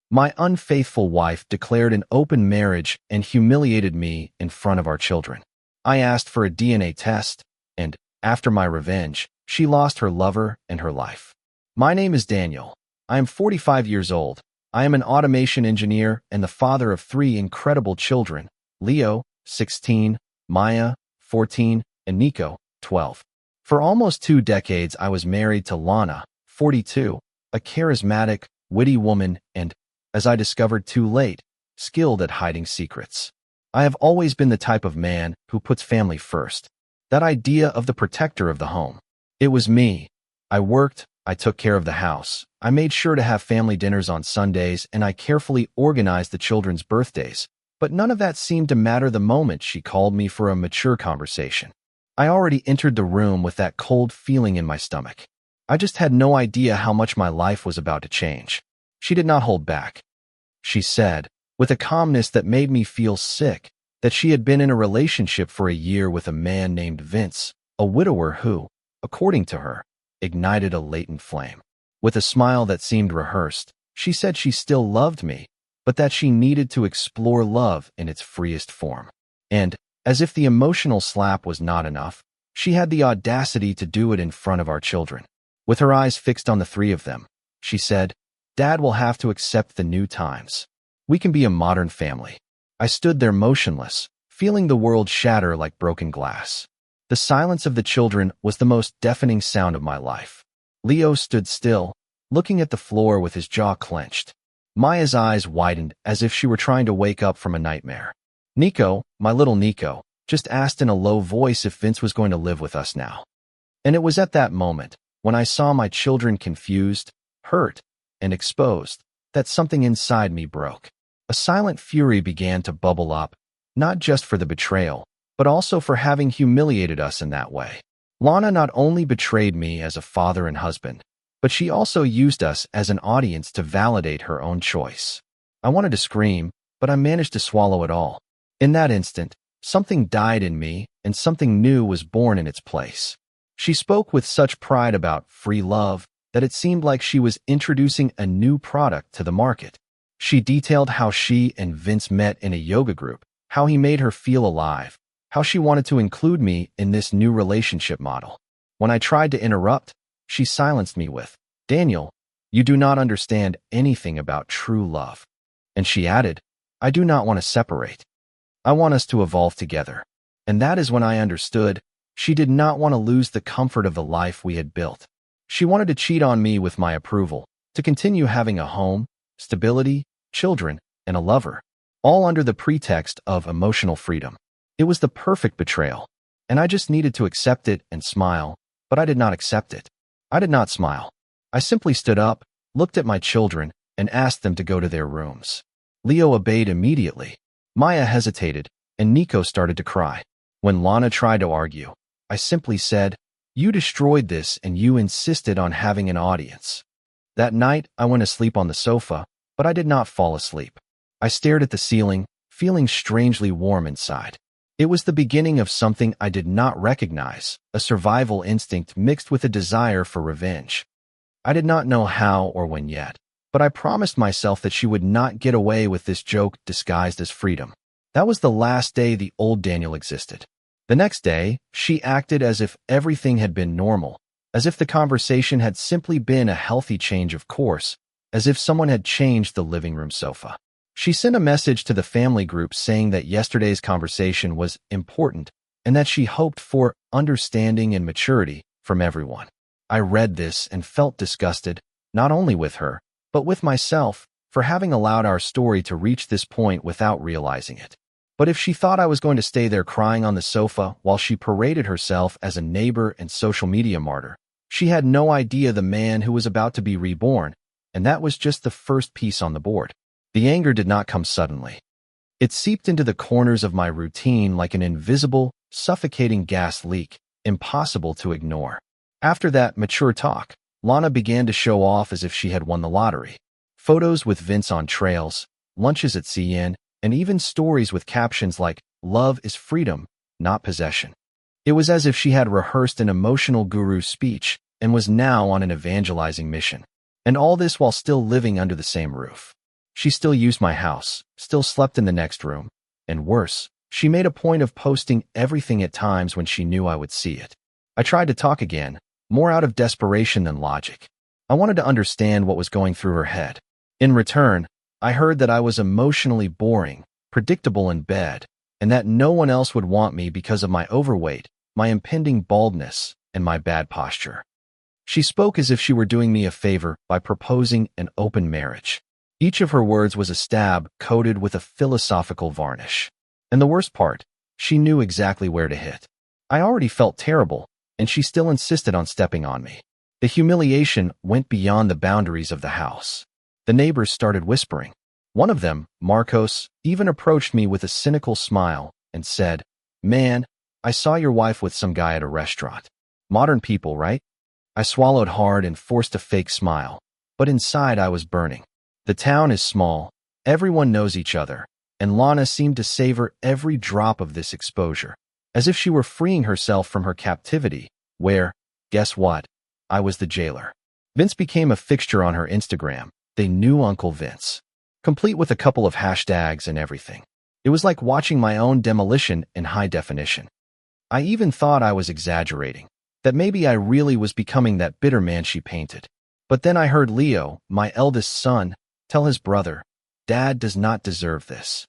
My unfaithful wife declared an open marriage and humiliated me in front of our children. I asked for a DNA test, and, after my revenge, she lost her lover and her life. My name is Daniel. I am 45 years old. I am an automation engineer and the father of 3 incredible children, Leo, 16, Maya, 14, and Nico, 12. For almost 2 decades, I was married to Lana, 42, a charismatic, witty woman and, as I discovered too late, skilled at hiding secrets. I have always been the type of man who puts family first. That idea of the protector of the home. It was me. I worked, I took care of the house, I made sure to have family dinners on Sundays, and I carefully organized the children's birthdays. But none of that seemed to matter the moment she called me for a mature conversation. I already entered the room with that cold feeling in my stomach. I just had no idea how much my life was about to change. She did not hold back. She said, with a calmness that made me feel sick, that she had been in a relationship for a year with a man named Vince, a widower who, according to her, ignited a latent flame. With a smile that seemed rehearsed, she said she still loved me, but that she needed to explore love in its freest form. And, as if the emotional slap was not enough, she had the audacity to do it in front of our children. With her eyes fixed on the 3 of them, she said, "Dad will have to accept the new times. We can be a modern family." I stood there motionless, feeling the world shatter like broken glass. The silence of the children was the most deafening sound of my life. Leo stood still, looking at the floor with his jaw clenched. Maya's eyes widened as if she were trying to wake up from a nightmare. Nico, my little Nico, just asked in a low voice if Vince was going to live with us now. And it was at that moment, when I saw my children confused, hurt, and exposed, that something inside me broke. A silent fury began to bubble up, not just for the betrayal, but also for having humiliated us in that way. Lana not only betrayed me as a father and husband, but she also used us as an audience to validate her own choice. I wanted to scream, but I managed to swallow it all. In that instant, something died in me, and something new was born in its place. She spoke with such pride about free love that it seemed like she was introducing a new product to the market. She detailed how she and Vince met in a yoga group, how he made her feel alive, how she wanted to include me in this new relationship model. When I tried to interrupt, she silenced me with, "Daniel, you do not understand anything about true love." And she added, "I do not want to separate. I want us to evolve together." And that is when I understood she did not want to lose the comfort of the life we had built. She wanted to cheat on me with my approval, to continue having a home, stability, children, and a lover, all under the pretext of emotional freedom. It was the perfect betrayal, and I just needed to accept it and smile, but I did not accept it. I did not smile. I simply stood up, looked at my children, and asked them to go to their rooms. Leo obeyed immediately. Maya hesitated, and Nico started to cry. When Lana tried to argue, I simply said, "You destroyed this and you insisted on having an audience." That night, I went to sleep on the sofa, but I did not fall asleep. I stared at the ceiling, feeling strangely warm inside. It was the beginning of something I did not recognize, a survival instinct mixed with a desire for revenge. I did not know how or when yet, but I promised myself that she would not get away with this joke disguised as freedom. That was the last day the old Daniel existed. The next day, she acted as if everything had been normal, as if the conversation had simply been a healthy change of course, as if someone had changed the living room sofa. She sent a message to the family group saying that yesterday's conversation was important and that she hoped for understanding and maturity from everyone. I read this and felt disgusted, not only with her, but with myself, for having allowed our story to reach this point without realizing it. But if she thought I was going to stay there crying on the sofa while she paraded herself as a neighbor and social media martyr, she had no idea the man who was about to be reborn, and that was just the first piece on the board. The anger did not come suddenly. It seeped into the corners of my routine like an invisible, suffocating gas leak, impossible to ignore. After that mature talk, Lana began to show off as if she had won the lottery. Photos with Vince on trails, lunches at CN, and even stories with captions like, "Love is freedom, not possession." It was as if she had rehearsed an emotional guru speech and was now on an evangelizing mission. And all this while still living under the same roof. She still used my house, still slept in the next room, and worse, she made a point of posting everything at times when she knew I would see it. I tried to talk again, more out of desperation than logic. I wanted to understand what was going through her head. In return, I heard that I was emotionally boring, predictable in bed, and that no one else would want me because of my overweight, my impending baldness, and my bad posture. She spoke as if she were doing me a favor by proposing an open marriage. Each of her words was a stab coated with a philosophical varnish. And the worst part, she knew exactly where to hit. I already felt terrible, and she still insisted on stepping on me. The humiliation went beyond the boundaries of the house. The neighbors started whispering. One of them, Marcos, even approached me with a cynical smile and said, "Man, I saw your wife with some guy at a restaurant. Modern people, right?" I swallowed hard and forced a fake smile, but inside I was burning. The town is small, everyone knows each other, and Lana seemed to savor every drop of this exposure, as if she were freeing herself from her captivity, where, guess what? I was the jailer. Vince became a fixture on her Instagram. They knew Uncle Vince, complete with a couple of hashtags and everything. It was like watching my own demolition in high definition. I even thought I was exaggerating, that maybe I really was becoming that bitter man she painted. But then I heard Leo, my eldest son, tell his brother, "Dad does not deserve this."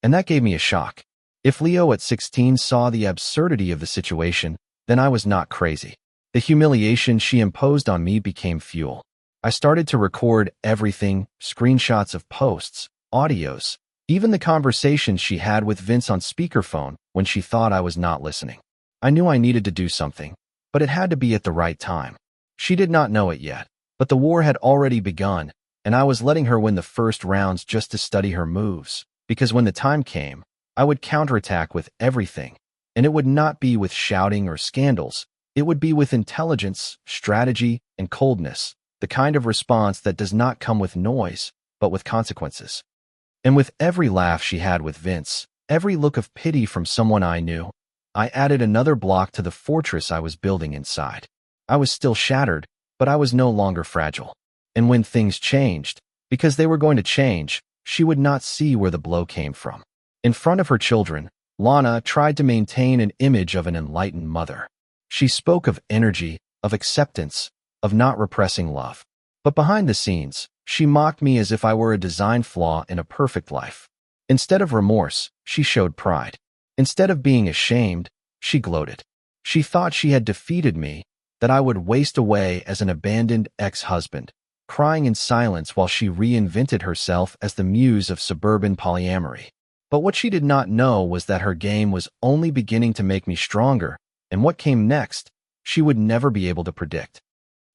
And that gave me a shock. If Leo at 16 saw the absurdity of the situation, then I was not crazy. The humiliation she imposed on me became fuel. I started to record everything, screenshots of posts, audios, even the conversations she had with Vince on speakerphone when she thought I was not listening. I knew I needed to do something, but it had to be at the right time. She did not know it yet, but the war had already begun, and I was letting her win the first rounds just to study her moves, because when the time came, I would counterattack with everything, and it would not be with shouting or scandals. It would be with intelligence, strategy, and coldness, the kind of response that does not come with noise, but with consequences. And with every laugh she had with Vince, every look of pity from someone I knew, I added another block to the fortress I was building inside. I was still shattered, but I was no longer fragile. And when things changed, because they were going to change, she would not see where the blow came from. In front of her children, Lana tried to maintain an image of an enlightened mother. She spoke of energy, of acceptance, of not repressing love. But behind the scenes, she mocked me as if I were a design flaw in a perfect life. Instead of remorse, she showed pride. Instead of being ashamed, she gloated. She thought she had defeated me, that I would waste away as an abandoned ex-husband, crying in silence while she reinvented herself as the muse of suburban polyamory. But what she did not know was that her game was only beginning to make me stronger, and what came next, she would never be able to predict.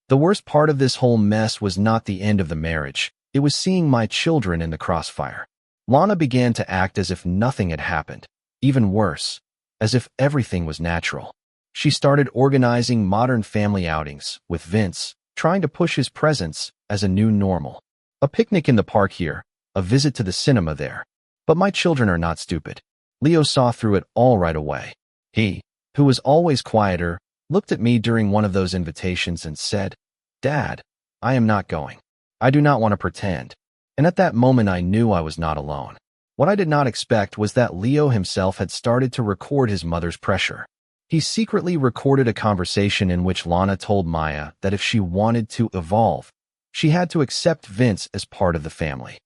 The worst part of this whole mess was not the end of the marriage. It was seeing my children in the crossfire. Lana began to act as if nothing had happened. Even worse, as if everything was natural. She started organizing modern family outings with Vince, trying to push his presence as a new normal. A picnic in the park here, a visit to the cinema there. But my children are not stupid. Leo saw through it all right away. He, who was always quieter, looked at me during one of those invitations and said, "Dad, I am not going. I do not want to pretend." And at that moment I knew I was not alone. What I did not expect was that Leo himself had started to record his mother's pressure. He secretly recorded a conversation in which Lana told Maya that if she wanted to evolve, she had to accept Vince as part of the family.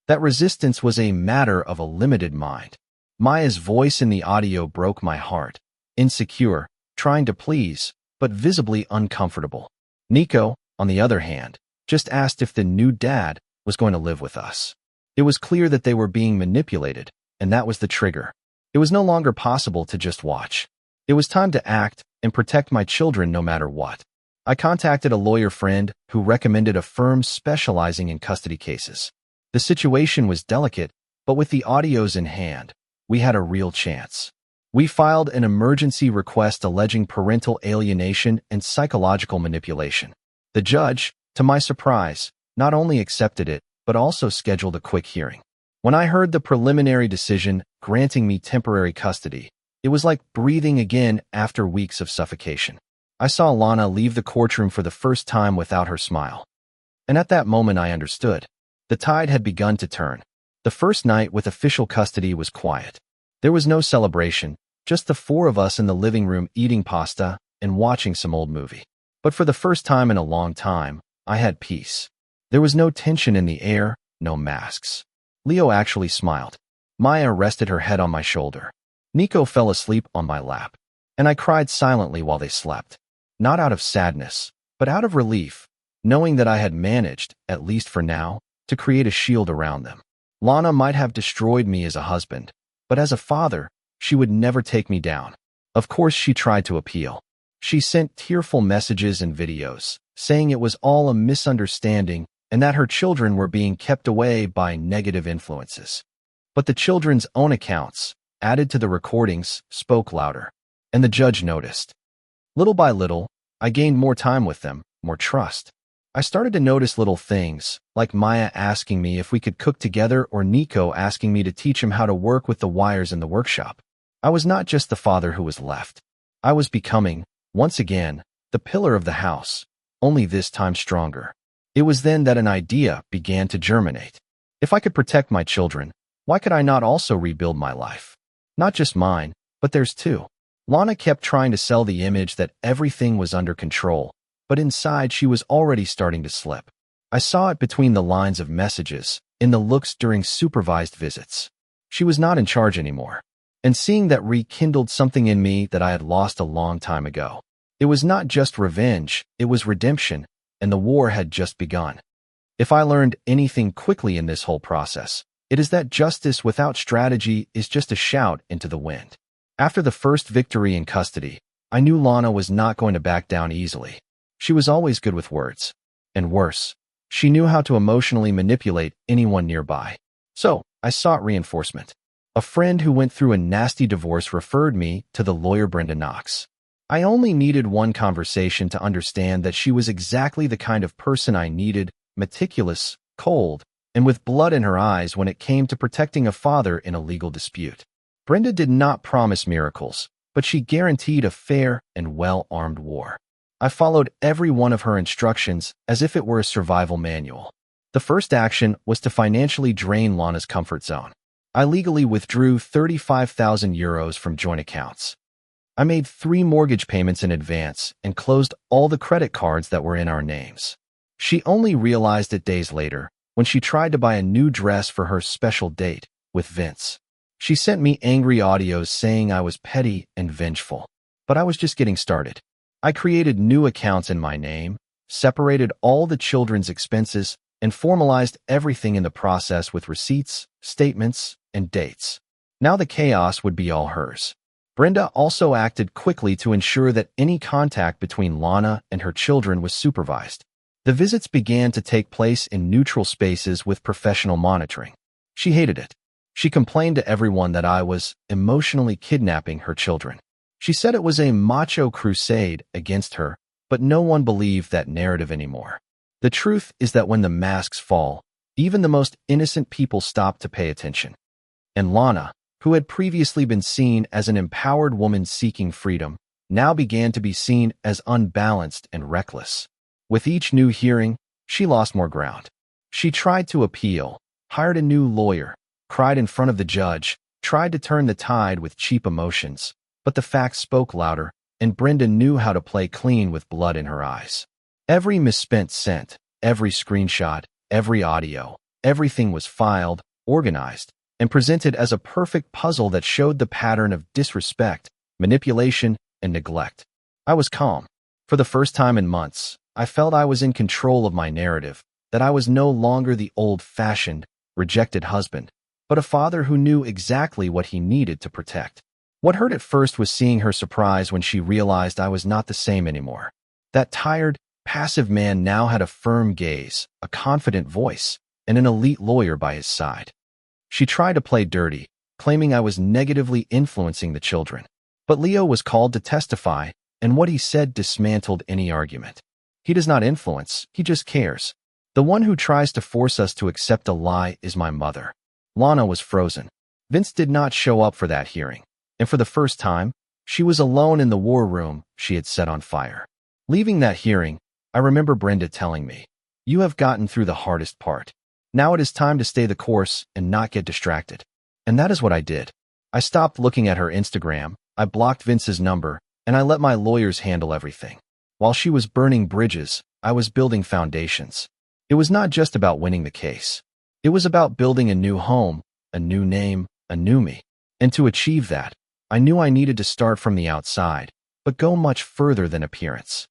That resistance was a matter of a limited mind. Maya's voice in the audio broke my heart. Insecure, trying to please, but visibly uncomfortable. Nico, on the other hand, just asked if the new dad was going to live with us. It was clear that they were being manipulated, and that was the trigger. It was no longer possible to just watch. It was time to act and protect my children no matter what. I contacted a lawyer friend who recommended a firm specializing in custody cases. The situation was delicate, but with the audios in hand, we had a real chance. We filed an emergency request alleging parental alienation and psychological manipulation. The judge, to my surprise, not only accepted it, but also scheduled a quick hearing. When I heard the preliminary decision granting me temporary custody, it was like breathing again after weeks of suffocation. I saw Lana leave the courtroom for the first time without her smile. And at that moment I understood. The tide had begun to turn. The first night with official custody was quiet. There was no celebration, just the four of us in the living room eating pasta and watching some old movie. But for the first time in a long time, I had peace. There was no tension in the air, no masks. Leo actually smiled. Maya rested her head on my shoulder. Nico fell asleep on my lap. And I cried silently while they slept. Not out of sadness, but out of relief, knowing that I had managed, at least for now, to create a shield around them. Lana might have destroyed me as a husband, but as a father, she would never take me down. Of course, she tried to appeal. She sent tearful messages and videos, saying it was all a misunderstanding and that her children were being kept away by negative influences. But the children's own accounts, added to the recordings, spoke louder, and the judge noticed. Little by little, I gained more time with them, more trust. I started to notice little things, like Maya asking me if we could cook together or Nico asking me to teach him how to work with the wires in the workshop. I was not just the father who was left. I was becoming, once again, the pillar of the house, only this time stronger. It was then that an idea began to germinate. If I could protect my children, why could I not also rebuild my life? Not just mine, but theirs too. Lana kept trying to sell the image that everything was under control, but inside she was already starting to slip. I saw it between the lines of messages, in the looks during supervised visits. She was not in charge anymore. And seeing that rekindled something in me that I had lost a long time ago. It was not just revenge, it was redemption, and the war had just begun. If I learned anything quickly in this whole process, it is that justice without strategy is just a shout into the wind. After the first victory in custody, I knew Lana was not going to back down easily. She was always good with words. And worse, she knew how to emotionally manipulate anyone nearby. So, I sought reinforcement. A friend who went through a nasty divorce referred me to the lawyer Brenda Knox. I only needed one conversation to understand that she was exactly the kind of person I needed, meticulous, cold, and with blood in her eyes when it came to protecting a father in a legal dispute. Brenda did not promise miracles, but she guaranteed a fair and well-armed war. I followed every one of her instructions as if it were a survival manual. The first action was to financially drain Lana's comfort zone. I legally withdrew 35,000 euros from joint accounts. I made 3 mortgage payments in advance and closed all the credit cards that were in our names. She only realized it days later when she tried to buy a new dress for her special date with Vince. She sent me angry audios saying I was petty and vengeful. But I was just getting started. I created new accounts in my name, separated all the children's expenses, and formalized everything in the process with receipts, statements, and dates. Now the chaos would be all hers. Brenda also acted quickly to ensure that any contact between Lana and her children was supervised. The visits began to take place in neutral spaces with professional monitoring. She hated it. She complained to everyone that I was emotionally kidnapping her children. She said it was a macho crusade against her, but no one believed that narrative anymore. The truth is that when the masks fall, even the most innocent people stop to pay attention. And Lana, who had previously been seen as an empowered woman seeking freedom, now began to be seen as unbalanced and reckless. With each new hearing, she lost more ground. She tried to appeal, hired a new lawyer, cried in front of the judge, tried to turn the tide with cheap emotions, but the facts spoke louder, and Brenda knew how to play clean with blood in her eyes. Every misspent cent, every screenshot, every audio, everything was filed, organized, and presented as a perfect puzzle that showed the pattern of disrespect, manipulation, and neglect. I was calm. For the first time in months, I felt I was in control of my narrative, that I was no longer the old-fashioned, rejected husband, but a father who knew exactly what he needed to protect. What hurt at first was seeing her surprise when she realized I was not the same anymore. That tired, passive man now had a firm gaze, a confident voice, and an elite lawyer by his side. She tried to play dirty, claiming I was negatively influencing the children. But Leo was called to testify, and what he said dismantled any argument. He does not influence, he just cares. The one who tries to force us to accept a lie is my mother. Lana was frozen. Vince did not show up for that hearing, and for the first time, she was alone in the war room she had set on fire. Leaving that hearing, I remember Brenda telling me, "You have gotten through the hardest part. Now it is time to stay the course and not get distracted. And that is what I did. I stopped looking at her Instagram, I blocked Vince's number, and I let my lawyers handle everything. While she was burning bridges, I was building foundations. It was not just about winning the case. It was about building a new home, a new name, a new me. And to achieve that, I knew I needed to start from the outside, but go much further than appearance.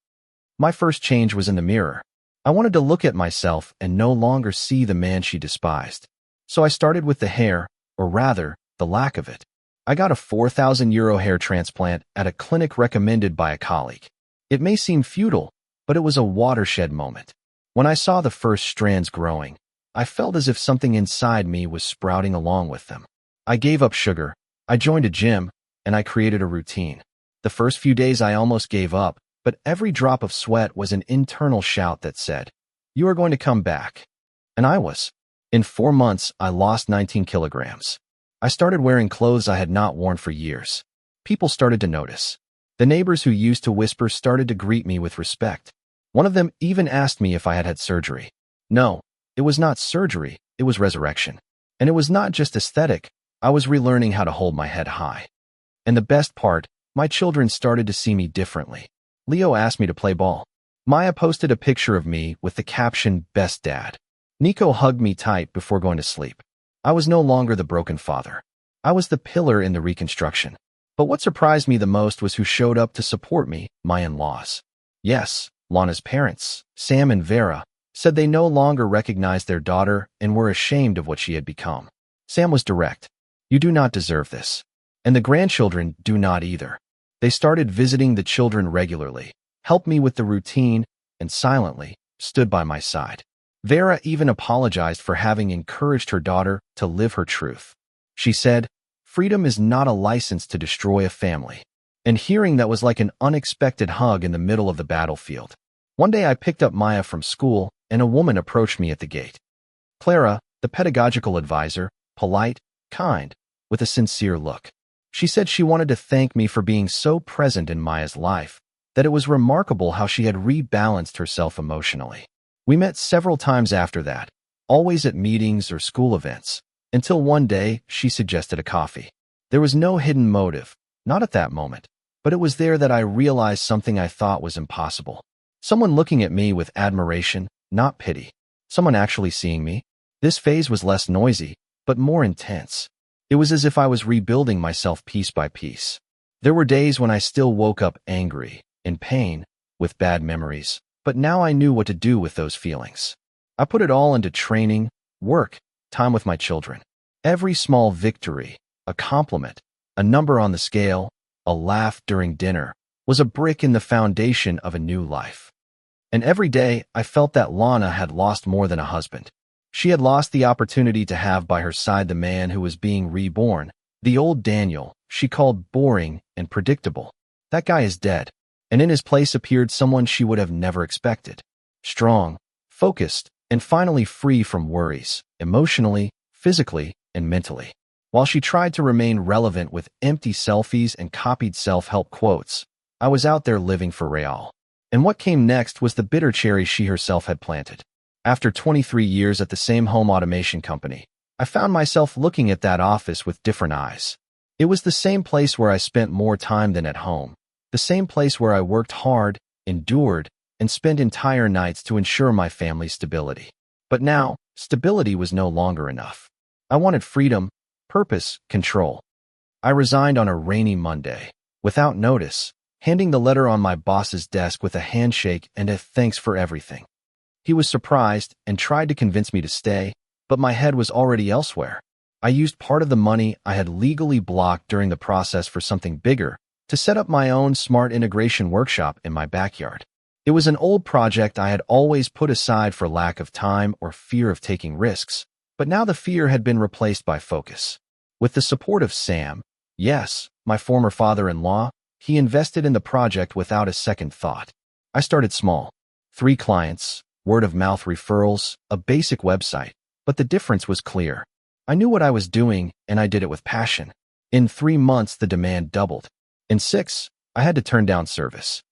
My first change was in the mirror. I wanted to look at myself and no longer see the man she despised. So I started with the hair, or rather, the lack of it. I got a €4,000 hair transplant at a clinic recommended by a colleague. It may seem futile, but it was a watershed moment. When I saw the first strands growing, I felt as if something inside me was sprouting along with them. I gave up sugar, I joined a gym, and I created a routine. The first few days I almost gave up, but every drop of sweat was an internal shout that said, "You are going to come back." And I was. In 4 months, I lost 19 kilograms. I started wearing clothes I had not worn for years. People started to notice. The neighbors who used to whisper started to greet me with respect. One of them even asked me if I had had surgery. No, it was not surgery, it was resurrection. And it was not just aesthetic, I was relearning how to hold my head high. And the best part, my children started to see me differently. Leo asked me to play ball. Maya posted a picture of me with the caption, "Best Dad." Nico hugged me tight before going to sleep. I was no longer the broken father. I was the pillar in the reconstruction. But what surprised me the most was who showed up to support me, my in-laws. Yes, Lana's parents, Sam and Vera, said they no longer recognized their daughter and were ashamed of what she had become. Sam was direct. "You do not deserve this." And the grandchildren do not either. They started visiting the children regularly, helped me with the routine, and silently stood by my side. Vera even apologized for having encouraged her daughter to live her truth. She said, "Freedom is not a license to destroy a family." And hearing that was like an unexpected hug in the middle of the battlefield. One day I picked up Maya from school, and a woman approached me at the gate. Clara, the pedagogical advisor, polite, kind, with a sincere look. She said she wanted to thank me for being so present in Maya's life, that it was remarkable how she had rebalanced herself emotionally. We met several times after that, always at meetings or school events, until one day she suggested a coffee. There was no hidden motive, not at that moment, but it was there that I realized something I thought was impossible. Someone looking at me with admiration, not pity. Someone actually seeing me. This phase was less noisy, but more intense. It was as if I was rebuilding myself piece by piece. There were days when I still woke up angry, in pain, with bad memories, but now I knew what to do with those feelings. I put it all into training, work, time with my children. Every small victory, a compliment, a number on the scale, a laugh during dinner, was a brick in the foundation of a new life. And every day I felt that Lana had lost more than a husband. She had lost the opportunity to have by her side the man who was being reborn, the old Daniel she called boring and predictable. That guy is dead, and in his place appeared someone she would have never expected. Strong, focused, and finally free from worries, emotionally, physically, and mentally. While she tried to remain relevant with empty selfies and copied self-help quotes, I was out there living for real. And what came next was the bitter cherry she herself had planted. After 23 years at the same home automation company, I found myself looking at that office with different eyes. It was the same place where I spent more time than at home, the same place where I worked hard, endured, and spent entire nights to ensure my family's stability. But now, stability was no longer enough. I wanted freedom, purpose, control. I resigned on a rainy Monday, without notice, handing the letter on my boss's desk with a handshake and a thanks for everything. He was surprised and tried to convince me to stay, but my head was already elsewhere. I used part of the money I had legally blocked during the process for something bigger, to set up my own smart integration workshop in my backyard. It was an old project I had always put aside for lack of time or fear of taking risks, but now the fear had been replaced by focus. With the support of Sam, yes, my former father-in-law, he invested in the project without a second thought. I started small. 3 clients, word-of-mouth referrals, a basic website, but the difference was clear. I knew what I was doing, and I did it with passion. In 3 months, the demand doubled. In 6, I had to turn down service.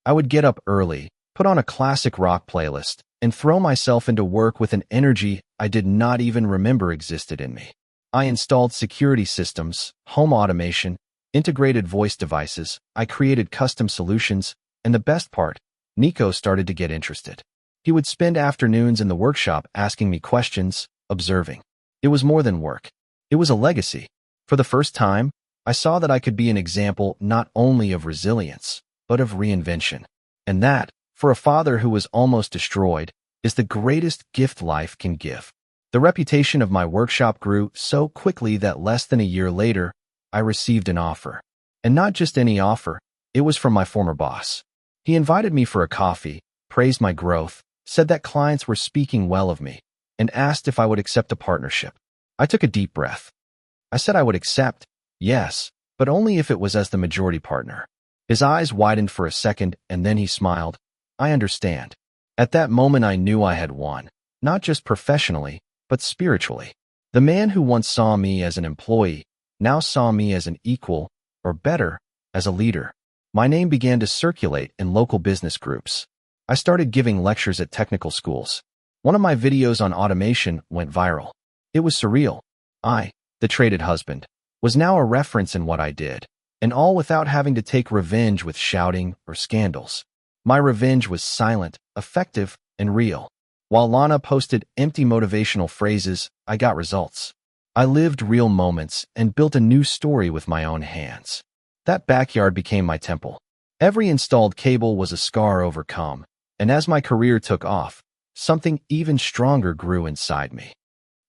I would get up early, put on a classic rock playlist, and throw myself into work with an energy I did not even remember existed in me. I installed security systems, home automation, integrated voice devices, I created custom solutions, and the best part, Nico started to get interested. He would spend afternoons in the workshop asking me questions, observing. It was more than work. It was a legacy. For the first time, I saw that I could be an example not only of resilience, but of reinvention. And that, for a father who was almost destroyed, is the greatest gift life can give. The reputation of my workshop grew so quickly that less than a year later, I received an offer. And not just any offer, it was from my former boss. He invited me for a coffee, praised my growth, said that clients were speaking well of me, and asked if I would accept a partnership. I took a deep breath. I said I would accept, yes, but only if it was as the majority partner. His eyes widened for a second, and then he smiled. I understand. At that moment I knew I had won, not just professionally, but spiritually. The man who once saw me as an employee now saw me as an equal, or better, as a leader. My name began to circulate in local business groups. I started giving lectures at technical schools. One of my videos on automation went viral. It was surreal. I, the traded husband, was now a reference in what I did, and all without having to take revenge with shouting or scandals. My revenge was silent, effective, and real. While Lana posted empty motivational phrases, I got results. I lived real moments and built a new story with my own hands. That backyard became my temple. Every installed cable was a scar overcome, and as my career took off, something even stronger grew inside me.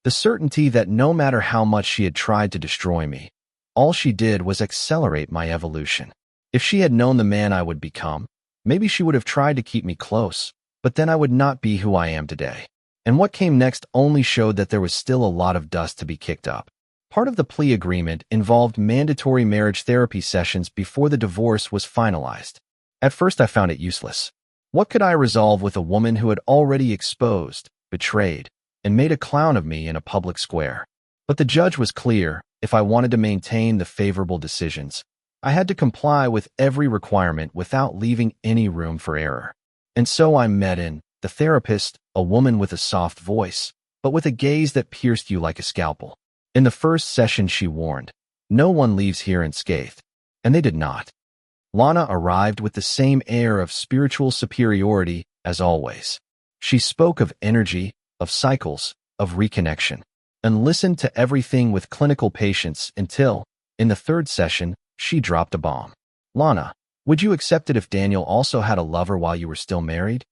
The certainty that no matter how much she had tried to destroy me, all she did was accelerate my evolution. If she had known the man I would become, maybe she would have tried to keep me close, but then I would not be who I am today. And what came next only showed that there was still a lot of dust to be kicked up. Part of the plea agreement involved mandatory marriage therapy sessions before the divorce was finalized. At first I found it useless. What could I resolve with a woman who had already exposed, betrayed, and made a clown of me in a public square? But the judge was clear. If I wanted to maintain the favorable decisions, I had to comply with every requirement without leaving any room for error. And so I met the therapist, a woman with a soft voice, but with a gaze that pierced you like a scalpel. In the first session she warned, "No one leaves here unscathed." And they did not. Lana arrived with the same air of spiritual superiority as always. She spoke of energy, of cycles, of reconnection, and listened to everything with clinical patience until, in the third session, she dropped a bomb. "Lana, would you accept it if Daniel also had a lover while you were still married?"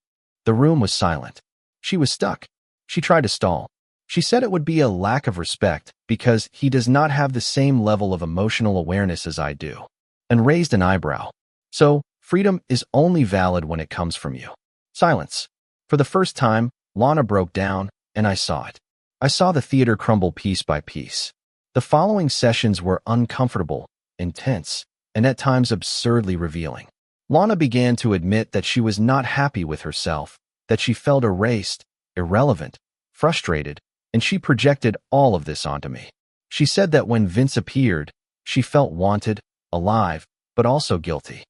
The room was silent. She was stuck. She tried to stall. She said it would be a lack of respect because he does not have the same level of emotional awareness as I do, and raised an eyebrow. So, freedom is only valid when it comes from you. Silence. For the first time, Lana broke down, and I saw it. I saw the theater crumble piece by piece. The following sessions were uncomfortable, intense, and at times absurdly revealing. Lana began to admit that she was not happy with herself, that she felt erased, irrelevant, frustrated, and she projected all of this onto me. She said that when Vince appeared, she felt wanted, alive, but also guilty.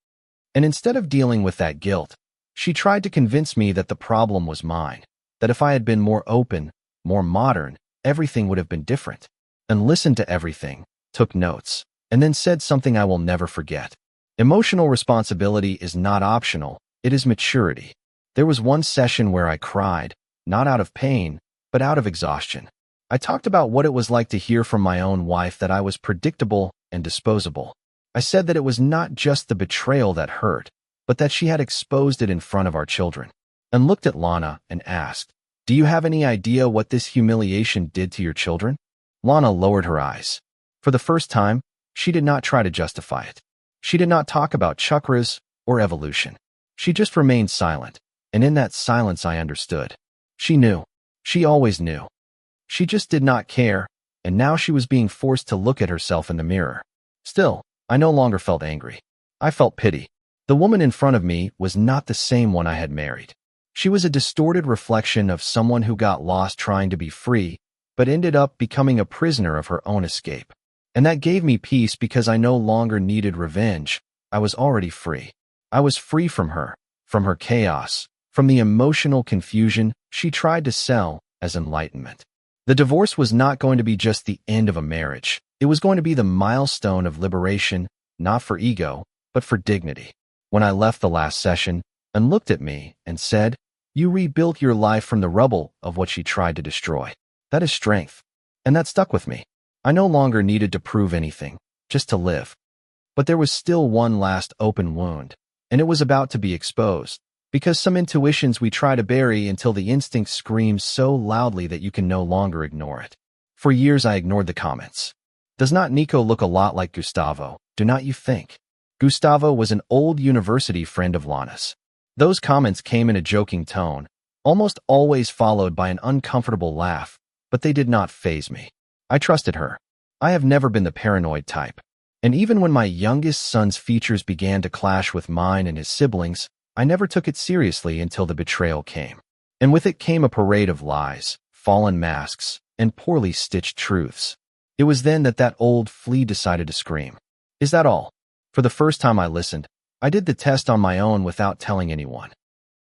And instead of dealing with that guilt, she tried to convince me that the problem was mine, that if I had been more open, more modern, everything would have been different. And listened to everything, took notes, and then said something I will never forget. Emotional responsibility is not optional, it is maturity. There was one session where I cried, not out of pain, but out of exhaustion. I talked about what it was like to hear from my own wife that I was predictable and disposable. I said that it was not just the betrayal that hurt, but that she had exposed it in front of our children. And looked at Lana and asked, "Do you have any idea what this humiliation did to your children?" Lana lowered her eyes. For the first time, she did not try to justify it. She did not talk about chakras or evolution. She just remained silent, and in that silence I understood. She knew. She always knew. She just did not care, and now she was being forced to look at herself in the mirror. Still, I no longer felt angry. I felt pity. The woman in front of me was not the same one I had married. She was a distorted reflection of someone who got lost trying to be free, but ended up becoming a prisoner of her own escape. And that gave me peace because I no longer needed revenge. I was already free. I was free from her chaos, from the emotional confusion she tried to sell as enlightenment. The divorce was not going to be just the end of a marriage. It was going to be the milestone of liberation, not for ego, but for dignity. When I left the last session, Anne looked at me and said, "You rebuilt your life from the rubble of what she tried to destroy. That is strength." And that stuck with me. I no longer needed to prove anything, just to live. But there was still one last open wound, and it was about to be exposed. Because some intuitions we try to bury until the instinct screams so loudly that you can no longer ignore it. For years I ignored the comments. Does not Nico look a lot like Gustavo, do not you think? Gustavo was an old university friend of Lana's. Those comments came in a joking tone, almost always followed by an uncomfortable laugh, but they did not faze me. I trusted her. I have never been the paranoid type. And even when my youngest son's features began to clash with mine and his siblings, I never took it seriously until the betrayal came. And with it came a parade of lies, fallen masks, and poorly stitched truths. It was then that old flea decided to scream. Is that all? For the first time I listened, I did the test on my own without telling anyone.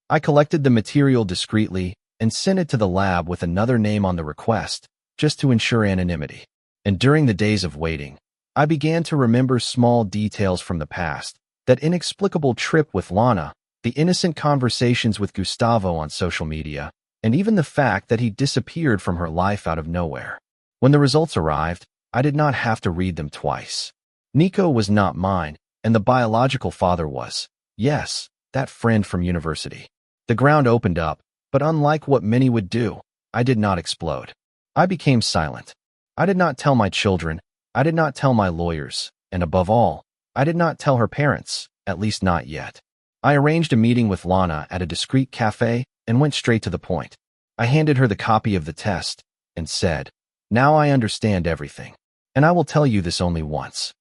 I collected the material discreetly and sent it to the lab with another name on the request, just to ensure anonymity. And during the days of waiting, I began to remember small details from the past, that inexplicable trip with Lana, the innocent conversations with Gustavo on social media, and even the fact that he disappeared from her life out of nowhere. When the results arrived, I did not have to read them twice. Nico was not mine, and the biological father was, yes, that friend from university. The ground opened up, but unlike what many would do, I did not explode. I became silent. I did not tell my children, I did not tell my lawyers, and above all, I did not tell her parents, at least not yet. I arranged a meeting with Lana at a discreet cafe and went straight to the point. I handed her the copy of the test and said, "Now I understand everything, and I will tell you this only once.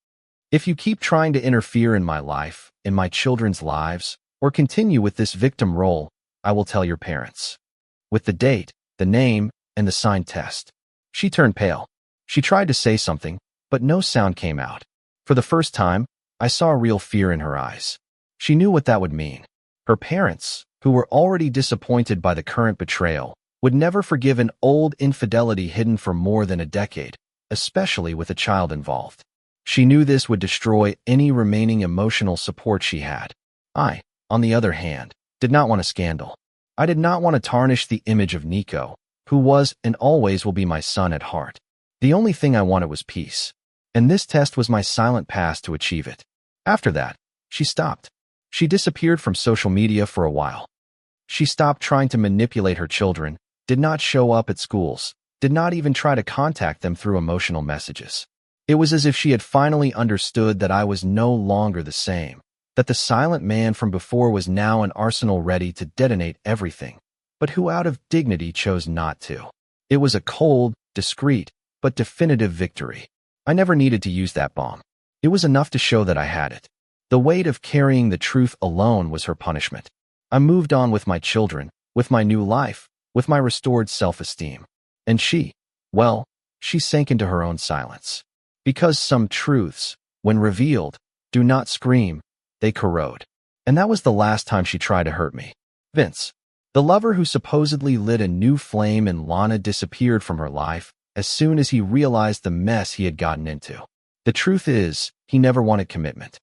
If you keep trying to interfere in my life, in my children's lives, or continue with this victim role, I will tell your parents." With the date, the name, and the signed test. She turned pale. She tried to say something, but no sound came out. For the first time, I saw real fear in her eyes. She knew what that would mean. Her parents, who were already disappointed by the current betrayal, would never forgive an old infidelity hidden for more than a decade, especially with a child involved. She knew this would destroy any remaining emotional support she had. I, on the other hand, did not want a scandal. I did not want to tarnish the image of Nico, who was and always will be my son at heart. The only thing I wanted was peace, and this test was my silent path to achieve it. After that, she stopped. She disappeared from social media for a while. She stopped trying to manipulate her children, did not show up at schools, did not even try to contact them through emotional messages. It was as if she had finally understood that I was no longer the same, that the silent man from before was now an arsenal ready to detonate everything, but who out of dignity chose not to. It was a cold, discreet, but definitive victory. I never needed to use that bomb. It was enough to show that I had it. The weight of carrying the truth alone was her punishment. I moved on with my children, with my new life, with my restored self-esteem. And she, well, she sank into her own silence. Because some truths, when revealed, do not scream, they corrode. And that was the last time she tried to hurt me. Vince, the lover who supposedly lit a new flame in Lana, disappeared from her life as soon as he realized the mess he had gotten into. The truth is, he never wanted commitment.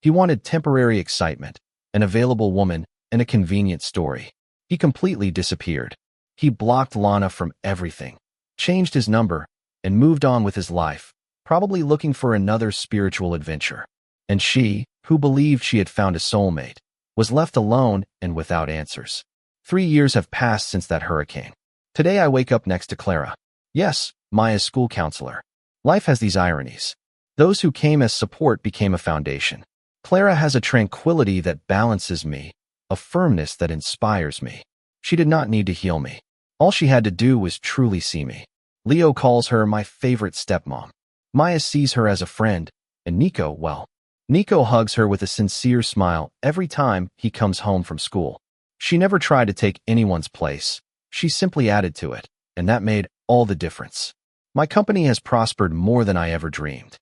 He wanted temporary excitement, an available woman, and a convenient story. He completely disappeared. He blocked Lana from everything, changed his number, and moved on with his life, probably looking for another spiritual adventure. And she, who believed she had found a soulmate, was left alone and without answers. 3 years have passed since that hurricane. Today I wake up next to Clara. Yes, Maya's school counselor. Life has these ironies. Those who came as support became a foundation. Clara has a tranquility that balances me, a firmness that inspires me. She did not need to heal me. All she had to do was truly see me. Leo calls her my favorite stepmom. Maya sees her as a friend, and Nico, well, Nico hugs her with a sincere smile every time he comes home from school. She never tried to take anyone's place. She simply added to it, and that made all the difference. My company has prospered more than I ever dreamed.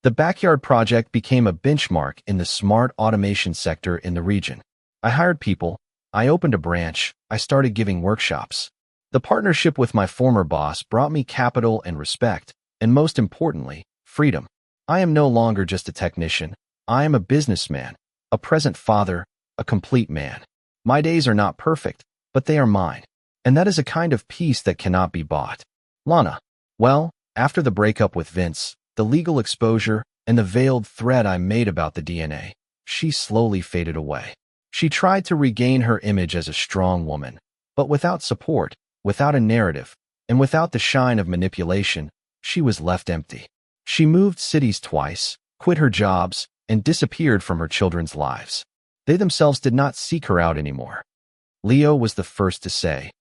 The backyard project became a benchmark in the smart automation sector in the region. I hired people, I opened a branch. I started giving workshops. The partnership with my former boss brought me capital and respect, and most importantly, freedom. I am no longer just a technician. I am a businessman, a present father, a complete man. My days are not perfect, but they are mine. And that is a kind of peace that cannot be bought. Lana. Well, after the breakup with Vince, the legal exposure, and the veiled threat I made about the DNA, she slowly faded away. She tried to regain her image as a strong woman, but without support, without a narrative, and without the shine of manipulation, she was left empty. She moved cities twice, quit her jobs, and disappeared from her children's lives. They themselves did not seek her out anymore. Leo was the first to say,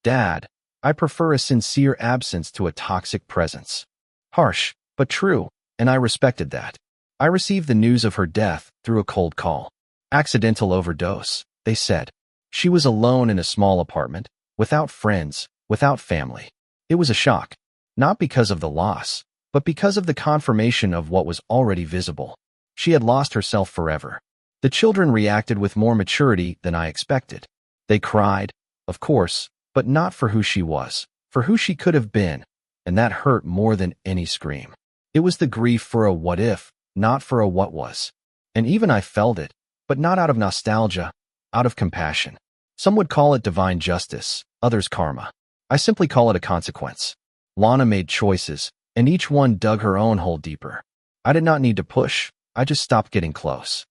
"Dad, I prefer a sincere absence to a toxic presence." Harsh, but true, and I respected that. I received the news of her death through a cold call. Accidental overdose, they said. She was alone in a small apartment, without friends, without family. It was a shock, not because of the loss, but because of the confirmation of what was already visible. She had lost herself forever. The children reacted with more maturity than I expected. They cried, of course, but not for who she was, for who she could have been, and that hurt more than any scream. It was the grief for a what if, not for a what was. And even I felt it, but not out of nostalgia, out of compassion. Some would call it divine justice, others karma. I simply call it a consequence. Lana made choices, and each one dug her own hole deeper. I did not need to push, I just stopped getting close.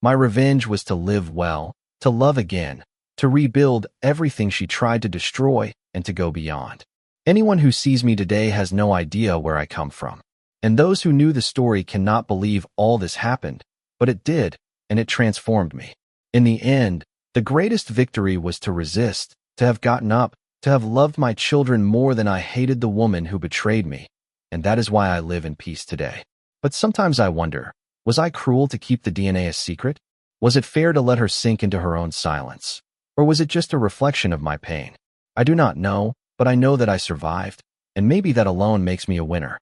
My revenge was to live well, to love again, to rebuild everything she tried to destroy, and to go beyond. Anyone who sees me today has no idea where I come from. And those who knew the story cannot believe all this happened, but it did, and it transformed me. In the end, the greatest victory was to resist, to have gotten up, to have loved my children more than I hated the woman who betrayed me. And that is why I live in peace today. But sometimes I wonder, was I cruel to keep the DNA a secret? Was it fair to let her sink into her own silence? Or was it just a reflection of my pain? I do not know, but I know that I survived, and maybe that alone makes me a winner.